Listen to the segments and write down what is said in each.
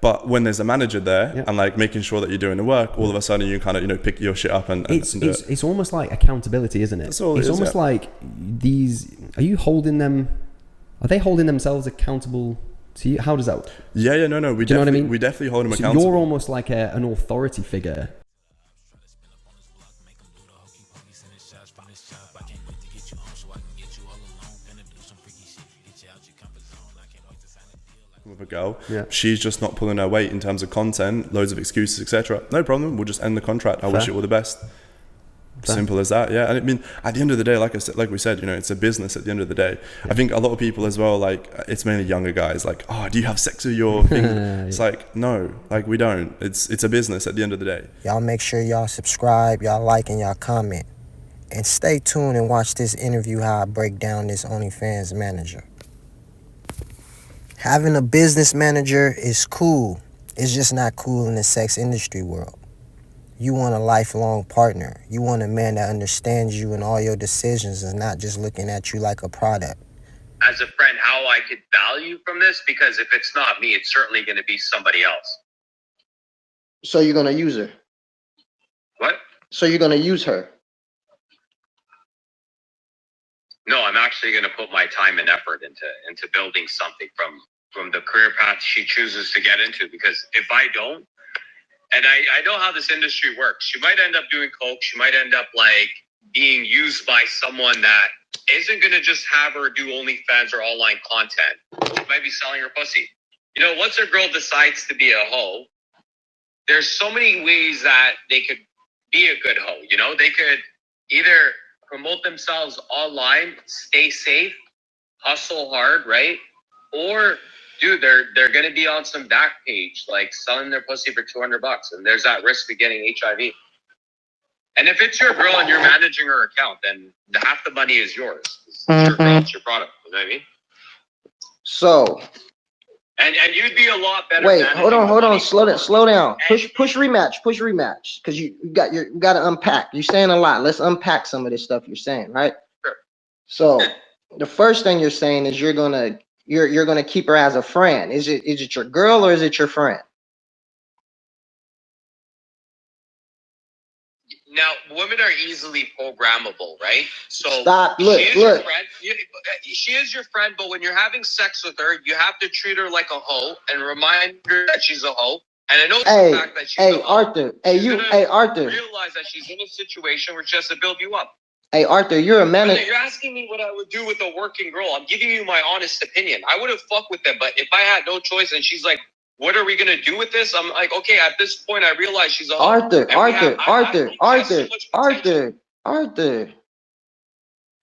But when there's a manager there Yeah. and like making sure that you're doing the work, all of a sudden you kind of, you know, pick your shit up and do it. It's almost like accountability, isn't it? That's all it It's is, almost yeah. like these. Are they holding themselves accountable to you? How does that? Yeah, no. We Do you know what I definitely, mean? we definitely hold them So accountable. you're almost like an authority figure. With a girl, Yeah. she's just not pulling her weight in terms of content, loads of excuses, etc. No problem. We'll just end the contract. I wish you all the best. Fair. Simple as that. Yeah. And I mean, at the end of the day, like I said, like we said, you know, it's a business at the end of the day. I think a lot of people as well, like it's mainly younger guys, like, oh, do you have sex with your thing? It's like, no, like we don't. It's a business at the end of the day. Y'all make sure y'all subscribe, y'all like, and y'all comment. And stay tuned and watch this interview how I break down this OnlyFans manager. Having a business manager is cool. It's just not cool in the sex industry world. You want a lifelong partner. You want a man that understands you and all your decisions and not just looking at you like a product. As a friend, how I could value from this, because if it's not me, it's certainly going to be somebody else. So you're gonna use her. What? So you're gonna use her. No, I'm actually going to put my time and effort into building something from the career path she chooses to get into. Because if I don't, and I know how this industry works, she might end up doing coke. She might end up like being used by someone that isn't going to just have her do OnlyFans or online content. She might be selling her pussy. You know, once a girl decides to be a hoe, there's so many ways that they could be a good hoe. You know, they could either promote themselves online, stay safe, hustle hard, right? Or, dude, they're gonna be on some back page, like selling their pussy for $200, and there's that risk of getting HIV. And if it's your girl and you're managing her account, then half the money is yours. It's your girl, it's your product. You know what I mean? So and you'd be a lot better. wait, hold on, slow down. And Push rematch, because you got to unpack. You're saying a lot. Let's unpack some of this stuff you're saying, right? Sure. So the first thing you're saying is you're gonna keep her as a friend. Is it your girl or is it your friend? Now, women are easily programmable, right? So Stop. She is Look. your friend. She is your friend, but when you're having sex with her, you have to treat her like a hoe and remind her that she's a hoe. And I know the fact that she's a hoe. Arthur. Arthur. Realize that she's in a situation where she has to build you up. Hey, Arthur, you're a manager. You're asking me what I would do with a working girl. I'm giving you my honest opinion. I would have fucked with them, but if I had no choice and she's like, what are we going to do with this? I'm like, okay, at this point, I realize she's a hoe. Arthur.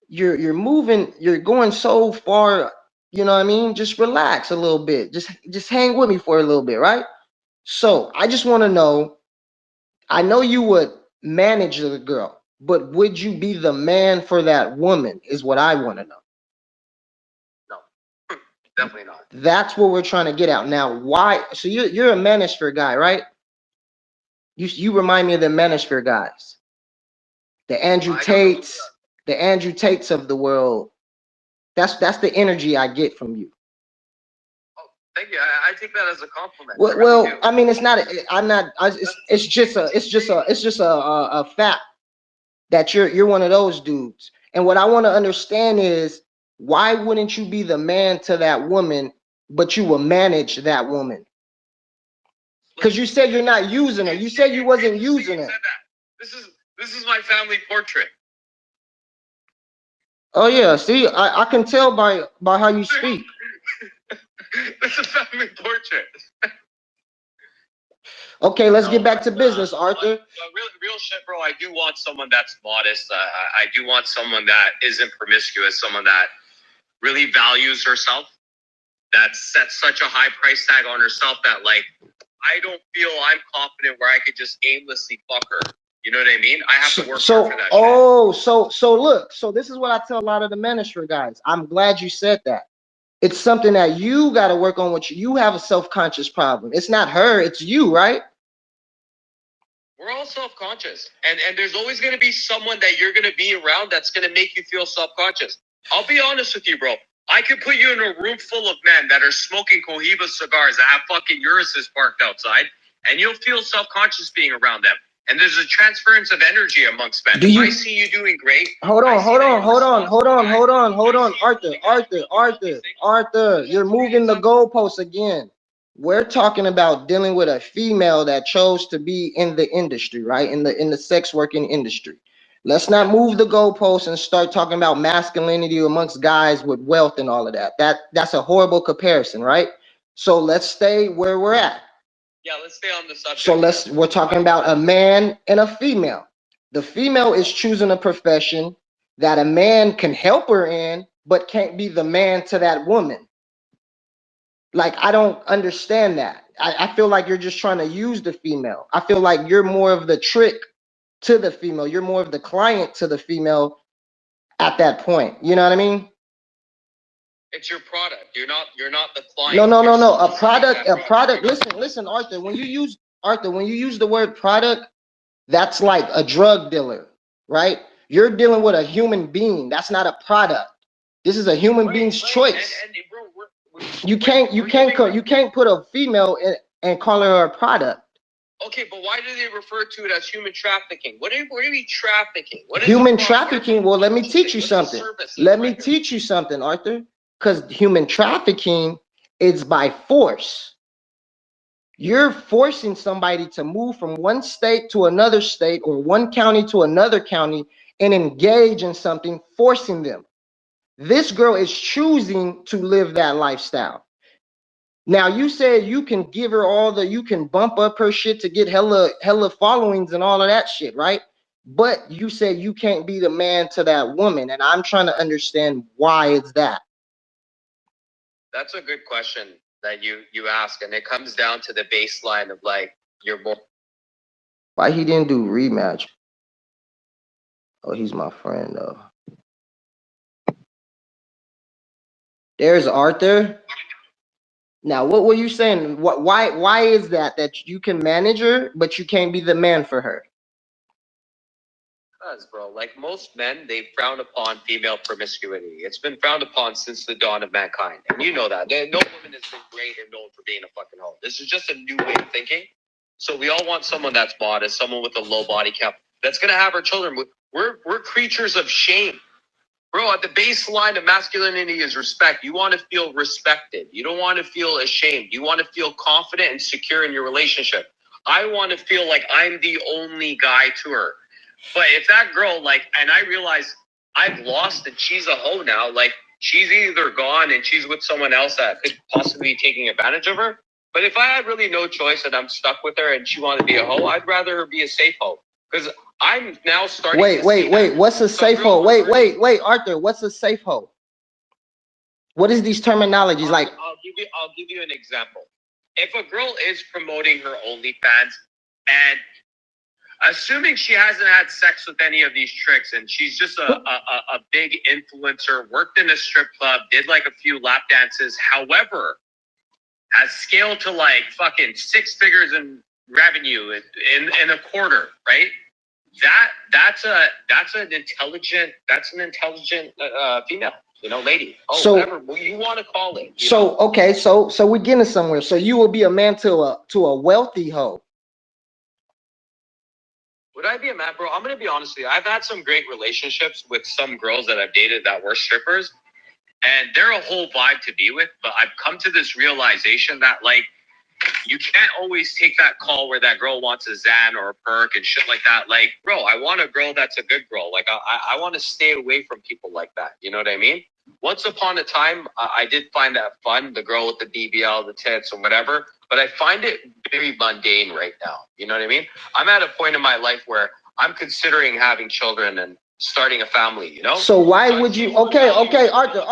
You're moving, you're going so far, you know what I mean? Just relax a little bit. Just hang with me for a little bit, right? So I just want to know, I know you would manage the girl, but would you be the man for that woman is what I want to know. No, definitely not. That's what we're trying to get out. Now, why? So you're a MANosphere guy, right? You remind me of the MANosphere guys. The Andrew Tates of the world. That's the energy I get from you. Oh, thank you. I take that as a compliment. Well, I mean, it's not. It's just a fact that you're one of those dudes. And what I want to understand is, why wouldn't you be the man to that woman, but you will manage that woman? Because you said you're not using her. You said you wasn't using her. This is my family portrait. Oh yeah, see, I can tell by how you speak. It's a family portrait. Okay, let's get back to business, Arthur. Real shit, bro. I do want someone that's modest. I do want someone that isn't promiscuous. Someone that really values herself. That sets such a high price tag on herself that, like, I don't feel I'm confident where I could just aimlessly fuck her. You know what I mean? I have to work hard for that. So look, so this is what I tell a lot of the MANosphere guys. I'm glad you said that. It's something that you got to work on with you. You have a self-conscious problem. It's not her, it's you, right? We're all self-conscious. And there's always going to be someone that you're going to be around that's going to make you feel self-conscious. I'll be honest with you, bro. I could put you in a room full of men that are smoking Cohiba cigars that have fucking Urises parked outside, and you'll feel self-conscious being around them. And there's a transference of energy amongst men. If I see you doing great. Hold on, Arthur, you're moving the goalposts again. We're talking about dealing with a female that chose to be in the industry, right? In the sex working industry. Let's not move the goalposts and start talking about masculinity amongst guys with wealth and all of that. That's a horrible comparison, right? So let's stay where we're at. Yeah, let's stay on the subject. So we're talking about a man and a female. The female is choosing a profession that a man can help her in, but can't be the man to that woman. Like, I don't understand that. I feel like you're just trying to use the female. I feel like you're more of the trick to the female. You're more of the client to the female at that point. You know what I mean? It's your product. You're not the client. No. A product. Listen, Arthur, when you use the word product, that's like a drug dealer, right? You're dealing with a human being. That's not a product. This is a human being's choice. You can't put a female and call her a product. Okay, but why do they refer to it as human trafficking? What do you mean trafficking? What is human trafficking? Well, let me teach you something. Arthur. Because human trafficking is by force. You're forcing somebody to move from one state to another state or one county to another county and engage in something, forcing them. This girl is choosing to live that lifestyle. Now, you said you can give her you can bump up her shit to get hella followings and all of that shit, right? But you said you can't be the man to that woman, and I'm trying to understand why it's that. That's a good question that you ask, and it comes down to the baseline of like your boy. Why he didn't do rematch? Oh, he's my friend though. There's Arthur. Now, what were you saying? Why is that you can manage her, but you can't be the man for her? Because, bro, like most men, they frown upon female promiscuity. It's been frowned upon since the dawn of mankind. And you know that. No woman has been great and known for being a fucking hoe. This is just a new way of thinking. So we all want someone that's modest, someone with a low body count, that's going to have our children. We're creatures of shame. Bro, at the baseline of masculinity is respect. You want to feel respected. You don't want to feel ashamed. You want to feel confident and secure in your relationship. I want to feel like I'm the only guy to her. But if that girl, like, and I realize I've lost and she's a hoe now, like, she's either gone and she's with someone else that could possibly be taking advantage of her. But if I had really no choice and I'm stuck with her and she wanted to be a hoe, I'd rather her be a safe hoe. Because I'm now starting to wait. What's a safe hoe? Wait, Arthur. What's a safe hoe? What is these terminologies like? I'll give you an example. If a girl is promoting her OnlyFans and assuming she hasn't had sex with any of these tricks and she's just a big influencer, worked in a strip club, did like a few lap dances, however, has scaled to like fucking 6 figures in revenue in a quarter, right? That's an intelligent female, lady. Oh, so, whatever you want to call it. So okay, so we're getting somewhere. So you will be a man to a wealthy hoe. Would I be a man, bro? I'm gonna be honest with you. I've had some great relationships with some girls that I've dated that were strippers, and they're a whole vibe to be with. But I've come to this realization that like, you can't always take that call where that girl wants a Xan or a perk and shit like that. Like, bro, I want a girl that's a good girl. Like, I want to stay away from people like that. You know what I mean? Once upon a time, I did find that fun, the girl with the BBL, the tits, or whatever. But I find it very mundane right now. You know what I mean? I'm at a point in my life where I'm considering having children and starting a family, So why would you? Okay, Arthur.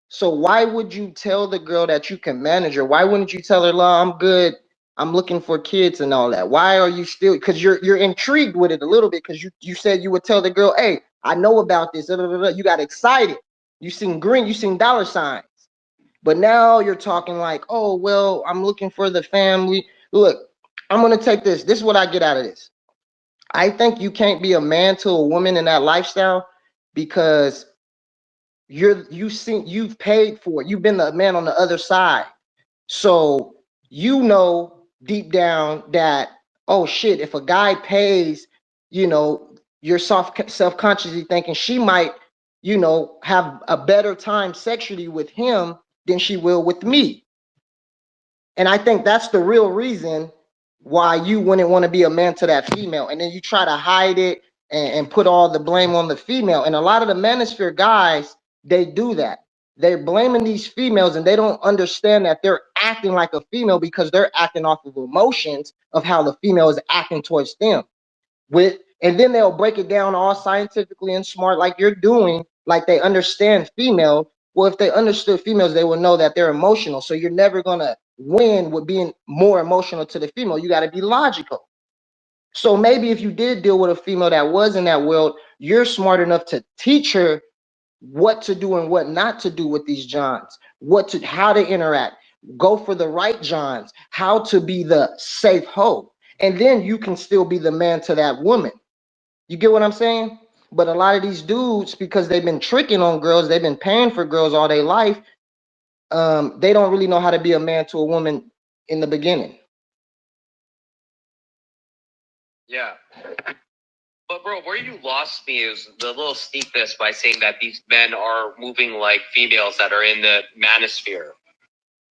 So why would you tell the girl that you can manage her? Why wouldn't you tell her, "La, I'm good. I'm looking for kids and all that"? Why are you still? Because you're intrigued with it a little bit. Because you said you would tell the girl, "Hey, I know about this." You got excited. You seen green. You seen dollar signs. But now you're talking like, "Oh well, I'm looking for the family." Look, I'm gonna take this. This is what I get out of this. I think you can't be a man to a woman in that lifestyle because you've paid for it. You've been the man on the other side. So you know deep down that, oh shit, if a guy pays, you know, you're self-consciously thinking she might, you know, have a better time sexually with him than she will with me. And I think that's the real reason why you wouldn't want to be a man to that female. And then you try to hide it and put all the blame on the female. And a lot of the manosphere guys, they do that. They're blaming these females and they don't understand that they're acting like a female because they're acting off of emotions of how the female is acting towards them. And then they'll break it down all scientifically and smart like you're doing, like they understand female. Well, if they understood females, they will know that they're emotional. So you're never gonna win with being more emotional to the female. You got to be logical. So maybe if you did deal with a female that was in that world, you're smart enough to teach her what to do and what not to do with these Johns, how to interact, go for the right Johns, how to be the safe hoe. And then you can still be the man to that woman. You get what I'm saying? But a lot of these dudes, because they've been tricking on girls, they've been paying for girls all their life, they don't really know how to be a man to a woman in the beginning. Yeah. But bro, where you lost me is the little sneak this by saying that these men are moving like females that are in the manosphere.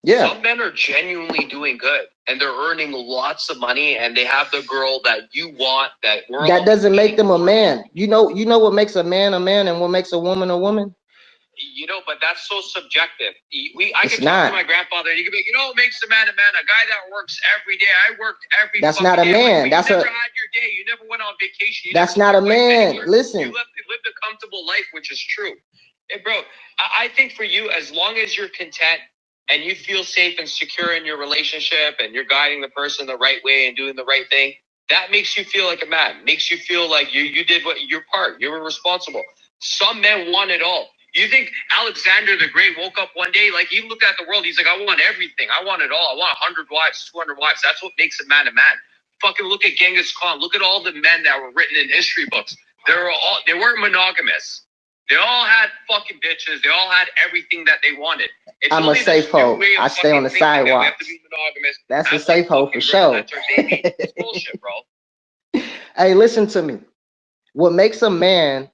Yeah. Some men are genuinely doing good and they're earning lots of money and they have the girl that you want that we're That all doesn't make them a for. man. You know what makes a man and what makes a woman a woman? You know, but that's so subjective. I It's can talk not. to my grandfather and he can be like, you know what makes a man? A guy that works every day. I worked every That's fucking not a day. man. Like, That's you a never had your day. You never went on vacation. You That's never not a took your wife man. anywhere. Listen. You lived a comfortable life, which is true. Hey, bro, I think for you, as long as you're content and you feel safe and secure in your relationship and you're guiding the person the right way and doing the right thing, that makes you feel like a man. Makes you feel like you did your part. You were responsible. Some men want it all. You think Alexander the Great woke up one day, like he looked at the world, he's like, I want everything. I want it all. I want 100 wives, 200 wives. That's what makes a man a man. Fucking look at Genghis Khan. Look at all the men that were written in history books. They weren't monogamous. They all had fucking bitches. They all had everything that they wanted. It's I'm a safe hoe. I stay on the sidewalk. That's a safe hoe for sure. It's bullshit, bro. Hey, listen to me. What makes a man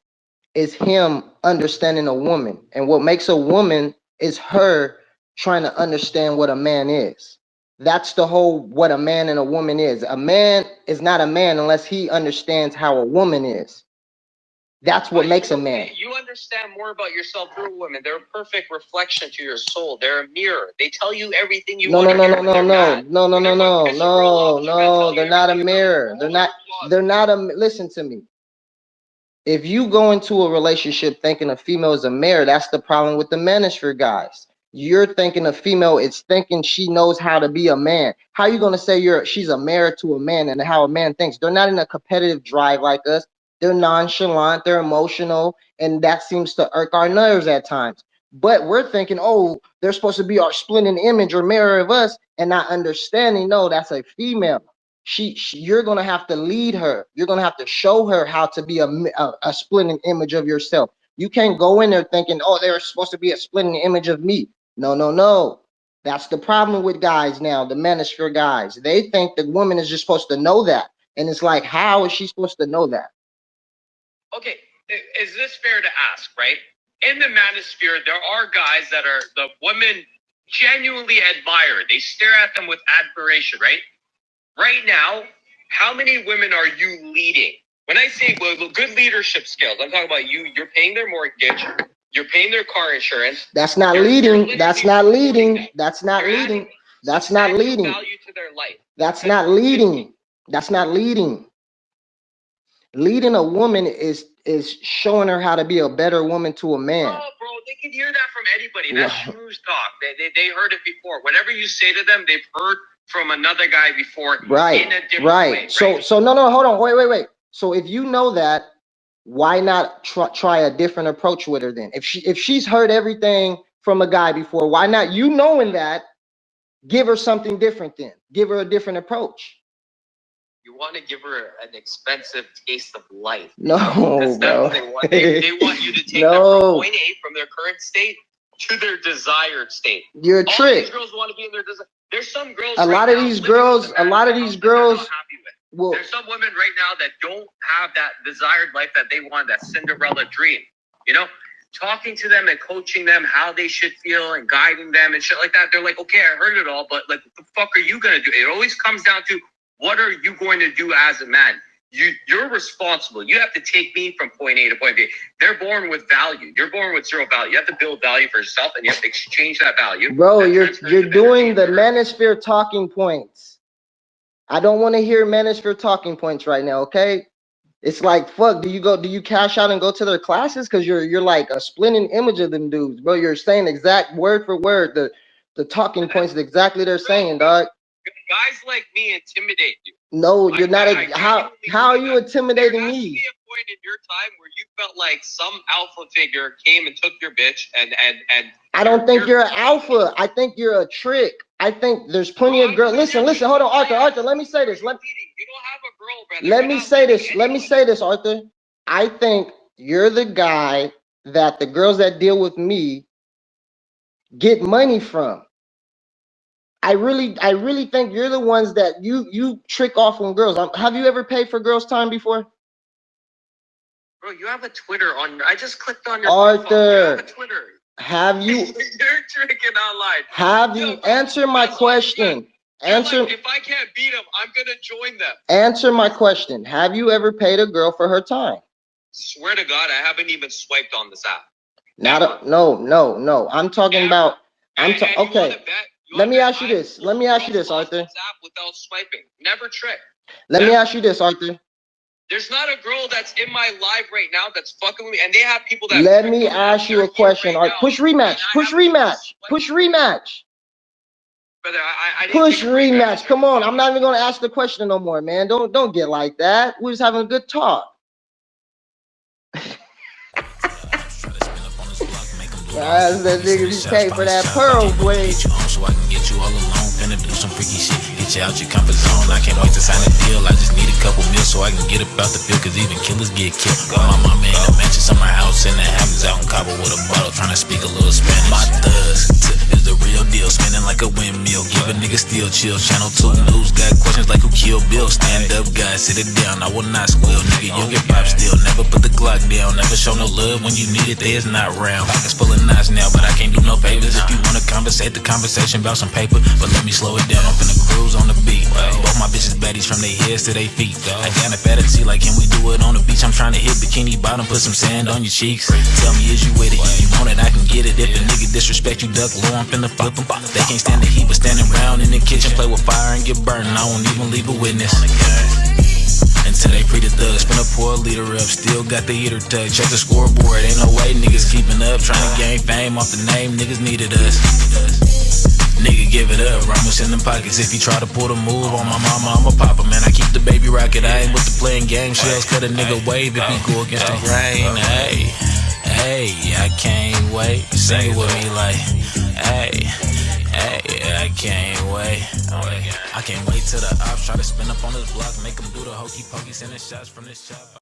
is him understanding a woman, and what makes a woman is her trying to understand what a man is. That's the whole what a man and a woman is. A man is not a man unless he understands how a woman is. That's what makes a man. You understand more about yourself through women. They're a perfect reflection to your soul. They're a mirror. They tell you everything you want to hear. No. They're not a mirror. Listen to me. If you go into a relationship thinking a female is a mirror, that's the problem with the manosphere guys. You're thinking a female is thinking she knows how to be a man. How are you gonna say she's a mirror to a man and how a man thinks? They're not in a competitive drive like us. They're nonchalant, they're emotional, and that seems to irk our nerves at times. But we're thinking, oh, they're supposed to be our splitting image or mirror of us, and not understanding, no, that's a female. You're gonna have to lead her. You're gonna have to show her how to be a splitting image of yourself. You can't go in there thinking, oh, they're supposed to be a splitting image of me. No. That's the problem with guys now, the manosphere guys. They think the woman is just supposed to know that. And it's like, how is she supposed to know that? Okay, is this fair to ask, right? In the manosphere, there are guys that are the women genuinely admire. They stare at them with admiration, right? Right now, how many women are you leading? When I say good leadership skills, I'm talking about you're paying their mortgage, you're paying their car insurance. That's not leading. That's not leading. That's not leading. That's not leading. Value to their life. That's not leading. That's not leading. Leading a woman is showing her how to be a better woman to a man. Oh, bro, they can hear that from anybody. That's schmooze talk. They heard it before. Whatever you say to them, they've heard from another guy before. Right. In a different way. So no, hold on. Wait. So if you know that, why not try a different approach with her then? If she's heard everything from a guy before, why not, you knowing that, give her something different then? Give her a different approach. You want to give her an expensive taste of life. No, That's bro. what they want. They want you to take them No. from point A, from their current state, to their desired state. You're a All trick. these girls want to be in their desire. There's some girls. A lot right of now these living girls, with a a lot of man these that they're not girls happy with. will. There's some women right now that don't have that desired life that they want, that Cinderella dream. You know, talking to them and coaching them how they should feel and guiding them and shit like that. They're like, okay, I heard it all, but like, what the fuck are you gonna do? It always comes down to, what are you going to do as a man? You're responsible. You have to take me from point A to point B. They're born with value. You're born with zero value. You have to build value for yourself, and you have to exchange that value. Bro, that you're doing the MANosphere talking points. I don't want to hear MANosphere talking points right now, okay? It's like, fuck, do you cash out and go to their classes? Because you're like a splitting image of them dudes, bro. You're saying exact word for word the talking points exactly they're saying, dog. Guys like me intimidate you. No, you're not. How are you intimidating there has me? To be a point in your time where you felt like some alpha figure came and took your bitch and I don't think you're an alpha. I think you're a trick. I think there's plenty of girls. Listen, hold on, Arthur. Let me say this. You don't have a girl, brother. Let me say this, Arthur. I think you're the guy that the girls that deal with me get money from. I really think you're the ones that you trick off on girls. Have you ever paid for girls' time before? Bro, you have a Twitter on. I just clicked on your Arthur. profile. You have a Twitter. Have you? You're tricking online. Have you? Answer my question. Answer. Like, if I can't beat them, I'm gonna join them. Answer my question. Have you ever paid a girl for her time? Swear to God, I haven't even swiped on this app. No. I'm talking about. Okay. Let me ask you this, Arthur. Without swiping, never trick. Let me ask you this, Arthur. There's not a girl that's in my live right now that's fucking with me, and they have people that. Let me ask you a question. Right, push rematch. Push rematch. Push rematch. Brother, I push rematch. Come on, I'm not even gonna ask the question no more, man. Don't get like that. We're just having a good talk. That's that nigga be paid for that pearl blade. So I can get you all alone, finna do some freaky shit. Get you out your comfort zone. I can't wait to sign a deal. I just need a couple meals so I can get up out the field. Cause even killers get killed. My mama in the mansion, summer house in the Hammons out in Cabo with a bottle, trying to speak a little Spanish. My thugs is the real deal, spinning like a windmill. Give a nigga still chill. Channel 2 news got questions like who killed Bill. Stand up, guys, sit it down. I will not squeal, nigga. You'll get pop still. Never put the Glock down. Never show no love when you need it. They is not round. Pockets full of knots now, but I can't do no favors. If you wanna conversate, the conversation about some paper, but let me slow it down. I'm finna cruise on the beat. Both my bitches baddies from their heads to their feet. I got a fantasy like, can we do it on the beach? I'm trying to hit bikini bottom, put some sand on your cheeks. Tell me, is you with it? If you want it, I can get it. If a nigga disrespect you, duck low, I'm finna flip him. They can't stand the heat, but standing around in the kitchen, play with fire and get burned. I won't even leave a witness. Until they free the thugs, spin a poor leader up, still got the heater tucked. Check the scoreboard, ain't no way niggas keeping up. Trying to gain fame off the name, niggas needed us. Nigga, give it up, Ramos in them pockets. If you try to pull the move on my mama, I'ma pop him, man. I keep the baby rocket, I ain't with the playing game shells. Cut a nigga wave if he go against the grain. Hey, I can't wait. Sing it with me like, hey, I can't wait. I can't wait till the ops try to spin up on this block, make them do the hokey pokey, sending shots from this shop.